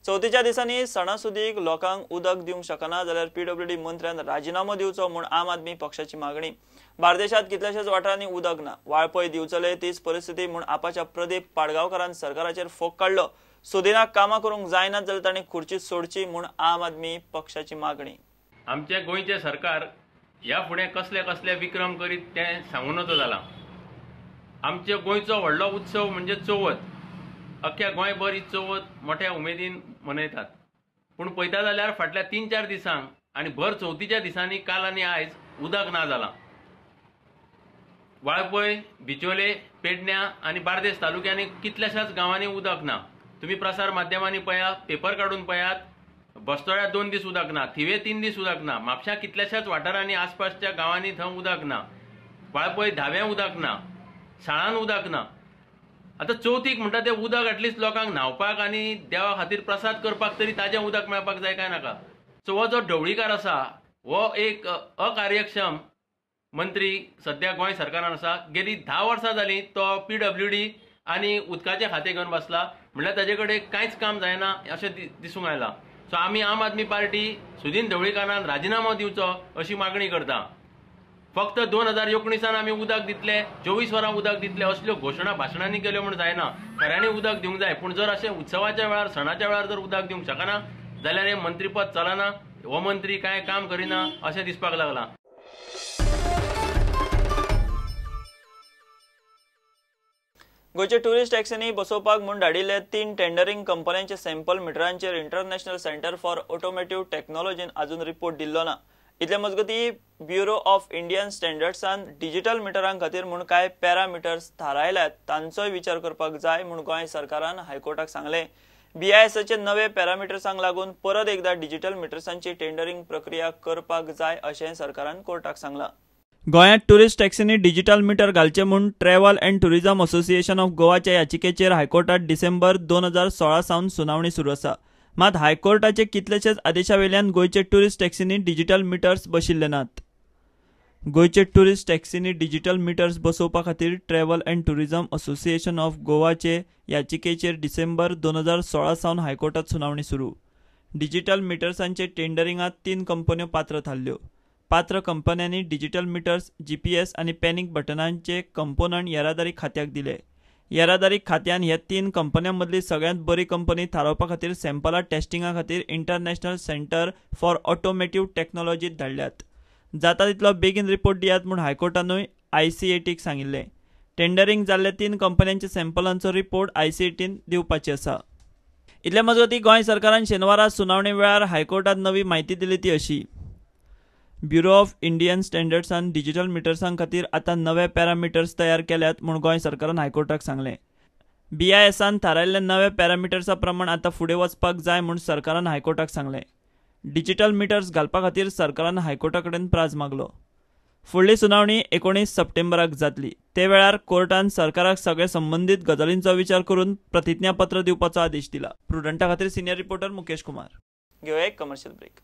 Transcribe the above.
चवथीच्या दिसांनी सणासुदीक लोकांक उदक दिवंक शकना जाल्यार पीडब्ल्यूडी मंत्र्यान राजीनामो दिवचो म्हूण आम आदमी पक्षाची मागणी। बार्देशांत कितल्याशाच वाठारांनी उदक ना, वाळपय दिवचले तीच परिस्थिती म्हूण आपाच्या प्रदीप पाडगांवकारान सरकाराचेर फोग काडलो। सुदिनाक कामां करूंक जायनात जाल्यार तांणी खुर्ची सोडची म्हूण आम आदमी पक्षाची मागणी। आमचे गोंयचे सरकार ह्या फुडें कसले कसले विक्रम करीत तें सांगून नजो जाला। आमचे गोंयचो व्हडलो उत्सव म्हणजे चवथ। अख्ख्या गोंयभर ही चवथ मोठ्या उमेदीन मनयतात। पूण पळयता जाल्यार फाटल्या 3-4 दिसांक आनी भर चवथीच्या दिसांनी काल आनी आयज उदक ना जालां। वाळपय, बिचोले, पेडण्या आनी बार्देस तालुक्यांनी कितल्याशाच गांवांनी उदक ना। तुम्ही प्रसार माध्यमांनी पळयात, पेपर काडून पळयात, बस्तोळ्या 2 दीस उदक ना, थिवे 3 दीस उदक ना, म्हापशा कितल्याशाच वाठारांनी आसपासच्या गांवांनी थंय उदक ना, वाळपय धाव्या उदक ना, साळान उदक ना। आता चवथीक म्हणटा ते उदक एटलिस्ट लोकांक न्हावपाक आनी देवा खातीर प्रसाद करपाक तरी ताजें उदक मेळपाक जाय काय नाका। सो जो ढवळीकार आसा हो एक अकार्यक्षम मंत्री सध्या गोंय सरकारान आसा। गेली 10 वर्सां जालीं तो पीडब्ल्यूडी आनी उदकाचे खातें घेवन बसला, म्हणल्यार ताजे कडेन कांयच काम जायना अशें दिसूंक आयलां। सो आमी आम आदमी पार्टी सुदीन ढवळीकारान राजीनामो दिवचो अशी मागणी करता। फक्त 2019 आमी उदक दितले, 24 वरां उदक दितले असल्यो घोशणा भाशणांनी केल्यो म्हूण जायना। खऱ्यांनी उदक दिवंक जाय, पूण जर अशें उत्सवाच्या वेळार सणाच्या वेळार जर उदक दिवंक शकना जाल्यार हें मंत्रीपद चलना, हो मंत्री कांय काम करिना अशें दिसपाक लागलां। गोंयचे ट्युरिस्ट टॅक्सींनी बसोवपाक म्हूण धाडिल्ले 3 टेंडरिंग कंपन्यांचे सॅम्पल मिटरांचेर इंटरनॅशनल सेंटर फॉर ऑटोमोटिव्ह टेक्नॉलॉजीन अजून रिपोर्ट दिल्लो ना। इतले मजगती ब्युरो ऑफ इंडियन स्टँडर्ड्सान डिजिटल मिटरां खातीर म्हूण कांय पॅरामिटर्स थारायल्यात, तांचोय विचार करपाक जाय म्हूण गोंय सरकारान हायकोर्टाक सांगले। BISचे नवे पॅरामिटर्सांक लागून परत एकदा डिजिटल मिटर्सांची टेंडरिंग प्रक्रिया करपाक जाय अशें सरकारान कोर्टाक सांगलां। गोंयांत टुरिस्ट टॅक्सींनी डिजिटल मिटर घालचे म्हूण travel and tourism association of गोवाच्या याचिकेचेर हायकोर्टात डिसेंबर 2016 सावन सुनावणी सुरू आसा। मात हायकोर्टाचे कितलेशेच आदेशावेल्यान गोंयचे टुरिस्ट टॅक्सींनी डिजिटल मिटर्स बशिल्ले नात। गोंयचे टुरिस्ट टॅक्सींनी डिजिटल मिटर्स बसोवपा खातीर travel and tourism association of गोवाचे याचिकेचेर डिसेंबर 2016 सावन हायकोर्टात सुनावणी सुरू। डिजिटल मिटर्सांचे टेंडरिंगात 3 कंपन्यो पात्र थारल्यो। पात्र कंपन्यांनी डिजिटल मिटर्स, GPS आनी पॅनिक बटनांचे कंपोनंट येरादारी खात्याक दिले। येरादारी खात्यान ह्या 3 कंपन्यांमदली सगळ्यांत बरी कंपनी थारावपा खातीर सॅम्पलां टेस्टिंगा खातीर इंटरनॅशनल सेंटर फॉर ऑटोमोटिव्ह टेक्नॉलॉजीत धाडल्यात। जाता तितलो बेगीन रिपोर्ट दियात म्हूण हायकोर्टानूय ICATक सांगिल्लें। टेंडरिंग जाल्ल्या 3 कंपन्यांच्या सॅम्पलांचो रिपोर्ट ICATन दिवपाची आसा। इतले मजगतीं गोंय सरकारान शेनवारा सुनावणे वेळार हायकोर्टात नवी म्हायती दिली ती अशी: ब्युरो ऑफ इंडियन स्टँडर्ड्सान डिजिटल मिटर्सां खातीर आतां नवे पॅरामिटर्स तयार केल्यात म्हूण गोंय सरकारान हायकोर्टाक सांगलें। BISन थारायल्ल्या नव्या पॅरामिटर्सा प्रमाण आतां फुडें वचपाक जाय म्हूण सरकारान हायकोर्टाक सांगलें। डिजिटल मिटर्स घालपा खातीर सरकारान हायकोर्टा कडेन प्राझ मागलो। फुडली सुनावणी 19 सप्टेंबराक जातली। ते वेळार कोर्टान सरकाराक सगळे संबंदीत गजालींचो विचार करून प्रतिज्ञापत्र दिवपाचो आदेश दिला। प्रुडंटा खातीर सिनियर रिपोर्टर मुकेश कुमार। घेवया एक कमर्शियल ब्रेक।